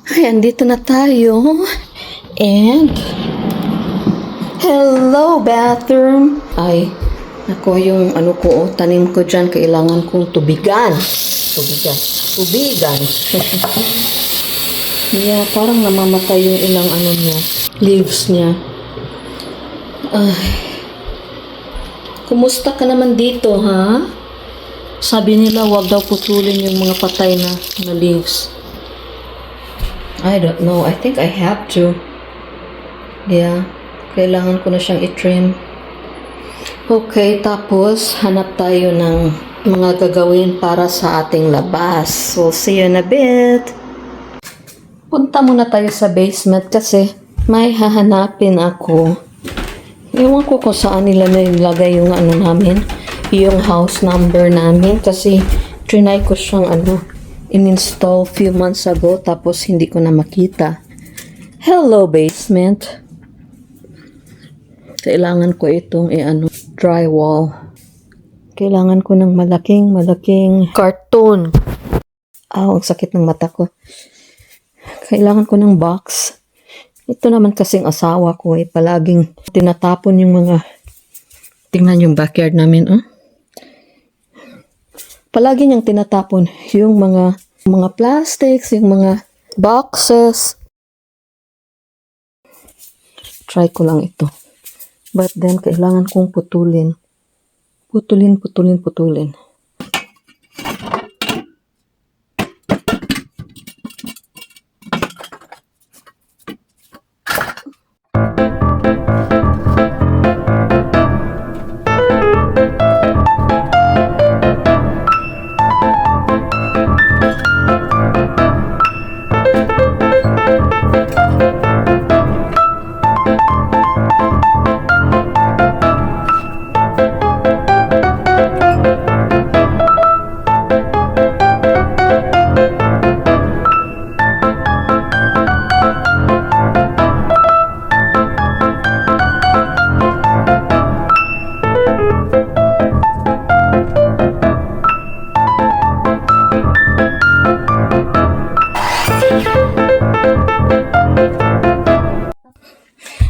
Ay, andito na tayo. And, hello, bathroom. Ay, ako yung ano ko, tanim ko dyan, kailangan kong tubigan. Tubigan. Yeah, parang namamatay yung ilang ano niya, leaves niya. Ay, kumusta ka naman dito, ha? Sabi nila, wag daw putulin yung mga patay na leaves. I don't know. I think I have to. Yeah. Kailangan ko na siyang i-trim. Okay, tapos hanap tayo ng mga gagawin para sa ating labas. We'll see you in a bit. Punta muna tayo sa basement kasi may hahanapin ako. Ewan ko kung saan nila nilagay yung ano namin, yung house number namin kasi trinay ko siyang in-install few months ago tapos hindi ko na makita. Hello, basement. Kailangan ko itong drywall. Kailangan ko ng malaking carton. Ang sakit ng mata ko. Kailangan ko ng box. Ito naman kasing asawa ko palaging tinatapon yung mga, tingnan yung backyard namin, palagi niyang tinatapon yung mga plastics, yung mga boxes. Try ko lang ito. But then, kailangan kong putulin. Putulin.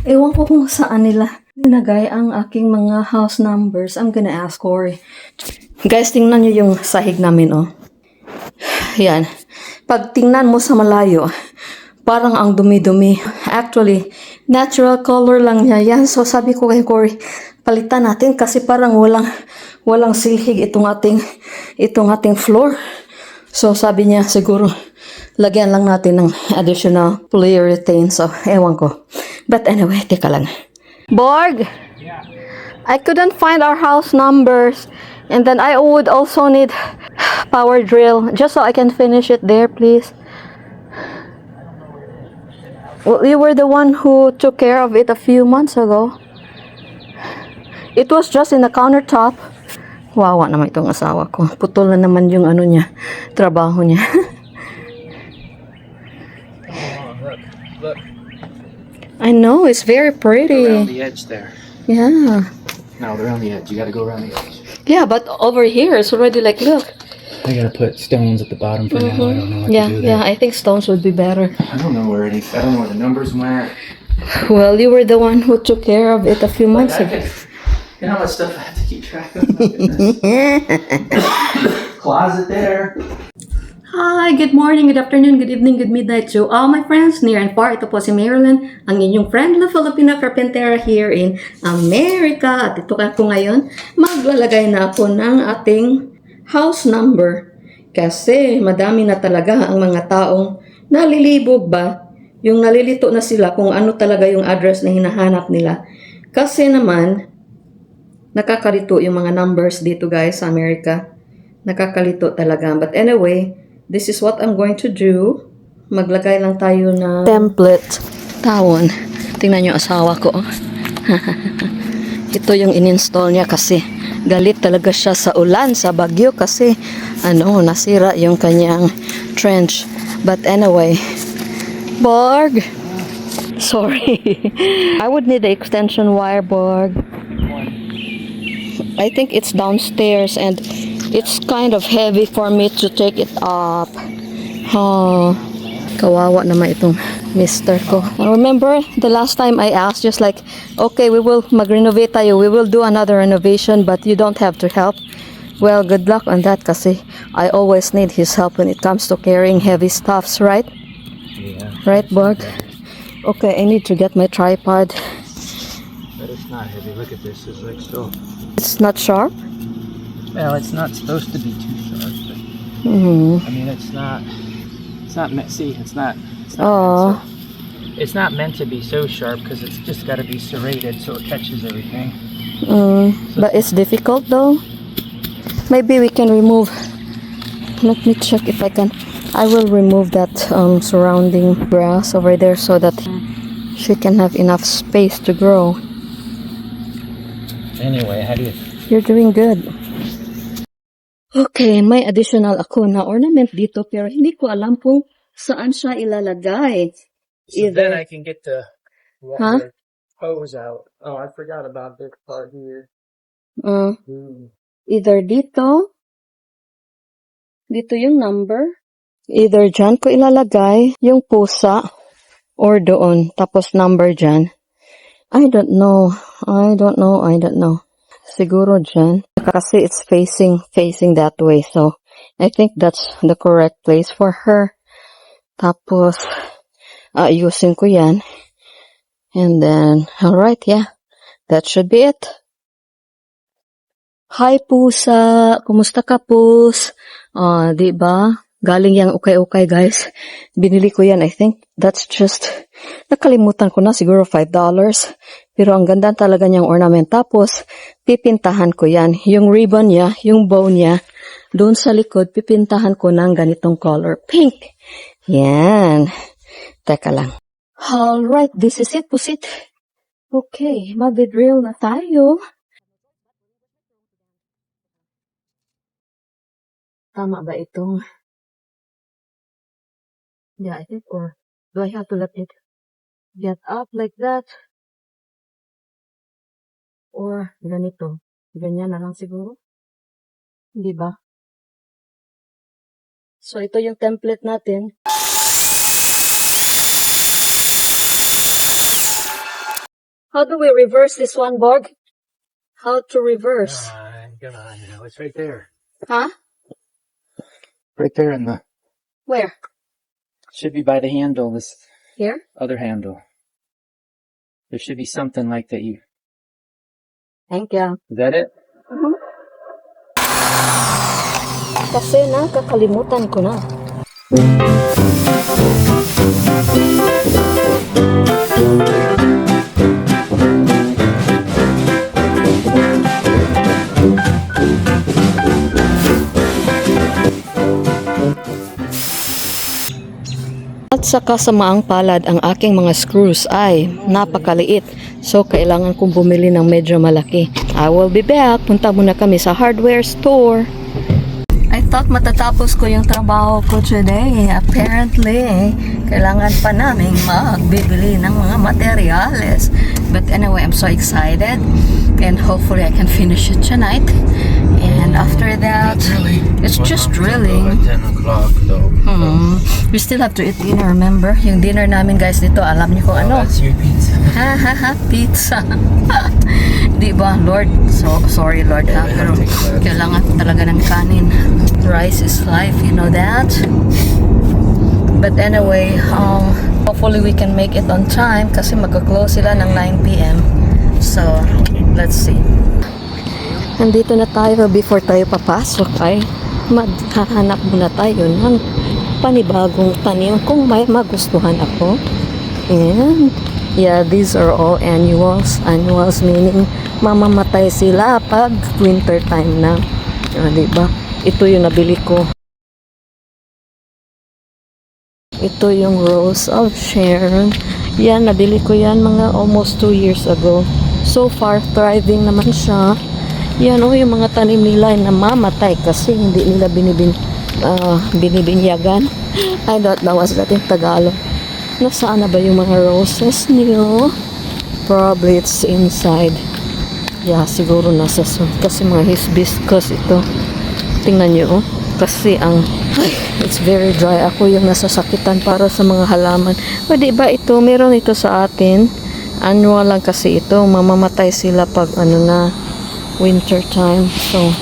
Ewan ko kung saan nila linagay ang aking mga house numbers. I'm gonna ask Corey. Guys, tingnan nyo yung sahig namin, Yan. Pag tingnan mo sa malayo, parang ang dumi-dumi. Actually, natural color lang niya yan. So, sabi ko kay Corey, palitan natin kasi parang walang silhig itong ating floor. So, sabi niya, siguro, lagyan lang natin ng additional polyurethane. So, ewan ko. But anyway, teka lang. Borg! Yeah. I couldn't find our house numbers. And then I would also need power drill. Just so I can finish it there, please. Well, you were the one who took care of it a few months ago. It was just in the countertop. Wawa naman itong asawa ko. Putol na naman yung trabaho niya. Look. I know, it's very pretty. Around the edge there. Yeah. No, they're on the edge. You gotta go around the edge. Yeah, but over here it's already like, look. I gotta put stones at the bottom for now. I don't know what to do there. Yeah, I think stones would be better. I don't know where the numbers went. Well, you were the one who took care of it a few months ago. You know what stuff I have to keep track of? My goodness. Closet there. Hi, good morning, good afternoon, good evening, good midnight to all my friends near and far. Ito po si Marilyn, ang inyong friendly Filipina Carpentera here in America. At ito ko ngayon, maglalagay na ako ng ating house number. Kasi madami na talaga ang mga taong nalilibog ba? Yung nalilito na sila kung ano talaga yung address na hinahanap nila. Kasi naman, nakakalito yung mga numbers dito guys sa Amerika. Nakakalito talaga. But anyway, this is what I'm going to do. Maglagay lang tayo ng template. Tawon. Tingnan nyo asawa ko. Ito yung in-install niya kasi galit talaga siya sa ulan, sa bagyo kasi nasira yung kanyang trench. But anyway, Borg. Sorry. I would need the extension wire, Borg. I think it's downstairs and it's kind of heavy for me to take it up. Kawawa naman itong mister ko. I remember the last time I asked, just like, okay, we will mag-renovate tayo. We will do another renovation, but you don't have to help. Well, good luck on that kasi I always need his help when it comes to carrying heavy stuffs, right? Yeah. Right, Borg? Okay, I need to get my tripod. But it's not heavy. Look at this. It's like so. It's not sharp? Well, it's not supposed to be too sharp. But, Mm-hmm. I mean, it's not. It's not meant. See, it's not. Oh. It's not meant to be so sharp because it's just got to be serrated so it catches everything. But it's difficult though. Maybe we can remove. Let me check if I can. I will remove that surrounding grass over there so that she can have enough space to grow. Anyway, how do you? You're doing good. Okay, may additional ako na ornament dito pero hindi ko alam kung saan siya ilalagay. So then Either, I can get the Huh? hose out. Oh, I forgot about this part here. uh, either dito yung number. Either dyan ko ilalagay yung pusa or doon. Tapos number dyan. I don't know. Siguro dyan. Kasi it's facing that way. So, I think that's the correct place for her. Tapos, ayusin ko yan. And then, alright, yeah. That should be it. Hi, pusa. Kumusta ka, pus? Di ba? Galing yang ukay-ukay, guys. Binili ko yan. I think that's just, nakalimutan ko na, siguro $5. Pero ang ganda talaga niyang ornament. Tapos, pipintahan ko yan. Yung ribbon niya, yung bow niya, doon sa likod, pipintahan ko ng ganitong color. Pink. Yan. Teka lang. Alright, this is it, pusit. Okay, mag-drill na tayo. Tama ba itong... Yeah, I think, or do I have to let it get up like that? Or ganito? Ganyan na lang siguro? Di ba? So, ito yung template natin. How do we reverse this one, Borg? How to reverse? Come on now. It's right there. Huh? Right there in the. Where? Should be by the handle. This Here? other handle. There should be something like that. You. Thank you. Is that it? Kasi nakakalimutan ko na. At sa kasamaang palad, ang aking mga screws ay napakaliit. So, kailangan kong bumili ng medyo malaki. I will be back. Punta muna kami sa hardware store. I thought matatapos ko yung trabaho ko today. Apparently, kailangan pa namin magbibili ng mga materyales. But anyway, I'm so excited. And hopefully, I can finish it tonight. And after that, it's just drilling. 10 o'clock though. We still have to eat dinner, remember? Yung dinner namin guys dito, alam niyo kung ano? That's your pizza. Ha ha ha, pizza. Di ba, Lord? So, sorry Lord ha, pero kailangan talaga ng kanin. Rice is life, you know that? But anyway, hopefully we can make it on time kasi magka-close sila ng 9 p.m. So, let's see. Nandito na tayo before tayo papasok ay maghahanap muna tayo ng panibagong tanim kung may magustuhan ako. And yeah, these are all annuals. Annuals meaning mamamatay sila pag winter time na. Diba? Ito yung nabili ko. Ito yung Rose of Sharon. Yan, nabili ko yan mga almost 2 years ago. So far, thriving naman siya. Yan yung mga tanim nila na mamatay kasi hindi nila binibinyagan. I don't know what's that in Tagalog. Nasaan na ba yung mga roses niyo? Probably it's inside. Yeah, siguro nasa kasi mga hibiscus ito. Tingnan niyo, kasi ang Ay, it's very dry. Ako yung nasasakitan para sa mga halaman. Pwede ba ito? Meron ito sa atin. Annual lang kasi ito. Mamamatay sila pag winter time. So,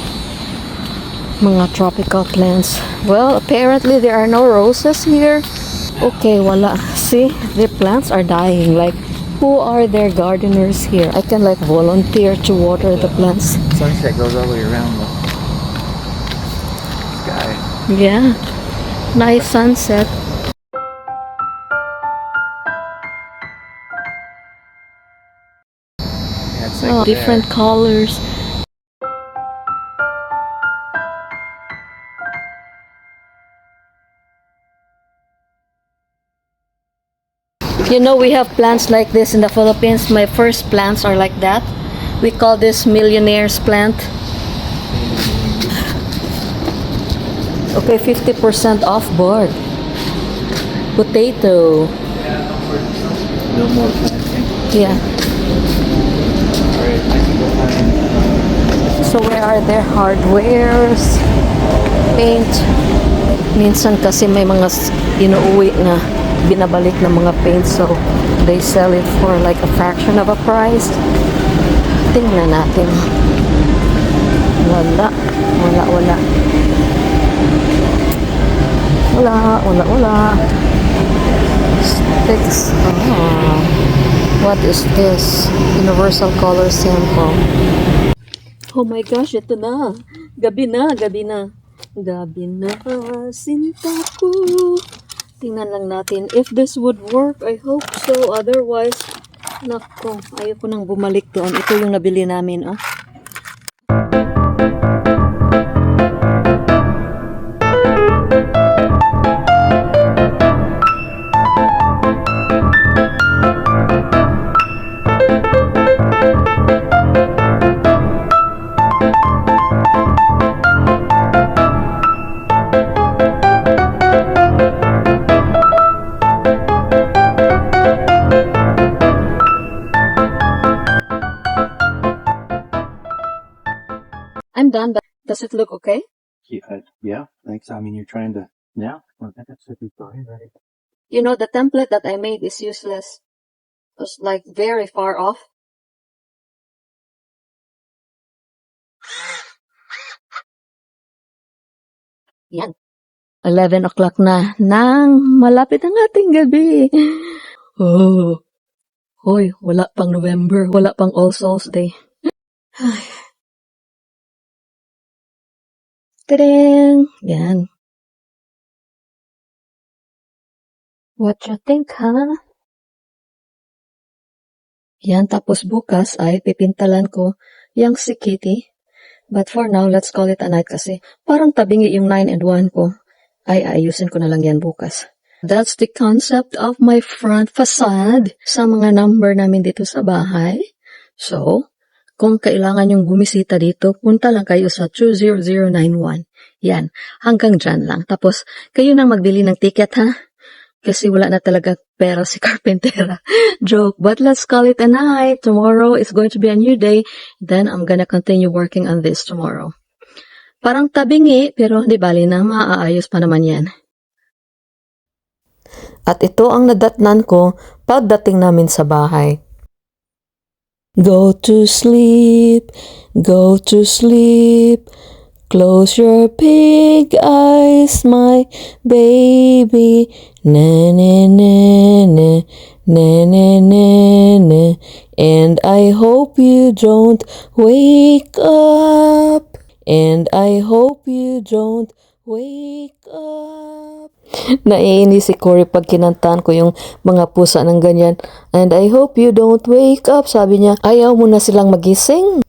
mga tropical plants. Well, apparently there are no roses here. Okay, wala. See, their plants are dying. Like, who are their gardeners here? I can like volunteer to water the plants. Sunset goes all the way around the sky. Yeah. Nice sunset. Yeah, it's like Oh, different colors. You know, we have plants like this in the Philippines. My first plants are like that. We call this millionaire's plant. Okay, 50% off board. Potato. No more planting. Yeah. Alright, I can go find So where are their hardwares? Paint. Minsan kasi may mga inuuwi na binabalik na mga paint, so they sell it for like a fraction of a price. Tingnan natin. Wala. Sticks. What is this? Universal color sample. Oh my gosh, ito na. Gabi na. Gabi na, sinta ko. Tingnan lang natin if this would work. I hope so. Otherwise, nako, ayoko nang bumalik doon. Ito yung nabili namin, oh. I'm done, but does it look okay? yeah, thanks. I mean, you're trying to. Yeah, well, that should be fine, right? You know, the template that I made is useless. It was like very far off. Yan. 11 o'clock na nang malapit ang ating gabi. Oh. Hoy, wala pang November. Wala pang All Souls Day. Ay. Tadang! Yan. What you think, ha? Yan, tapos bukas ay pipintalan ko yung si Kitty. But for now, let's call it a night kasi parang tabingi yung 9 and 1 ko. Ay, ayusin ko na lang yan bukas. That's the concept of my front facade sa mga number namin dito sa bahay. So, kung kailangan yung bumisita dito, punta lang kayo sa 20091. Yan, hanggang dyan lang. Tapos, kayo nang magbili ng ticket, ha? Kasi wala na talaga pera si Carpentera. Joke, but let's call it a night. Tomorrow is going to be a new day. Then, I'm gonna continue working on this tomorrow. Parang tabingi, pero di bali na, maaayos pa naman yan. At ito ang nadatnan ko pagdating namin sa bahay. Go to sleep, close your big eyes, my baby, na na na na, na na na na, and I hope you don't wake up, and I hope you don't wake up. Naiinis si Cory pag kinantahan ko yung mga pusa ng ganyan. And I hope you don't wake up. Sabi niya, ayaw mo na silang magising.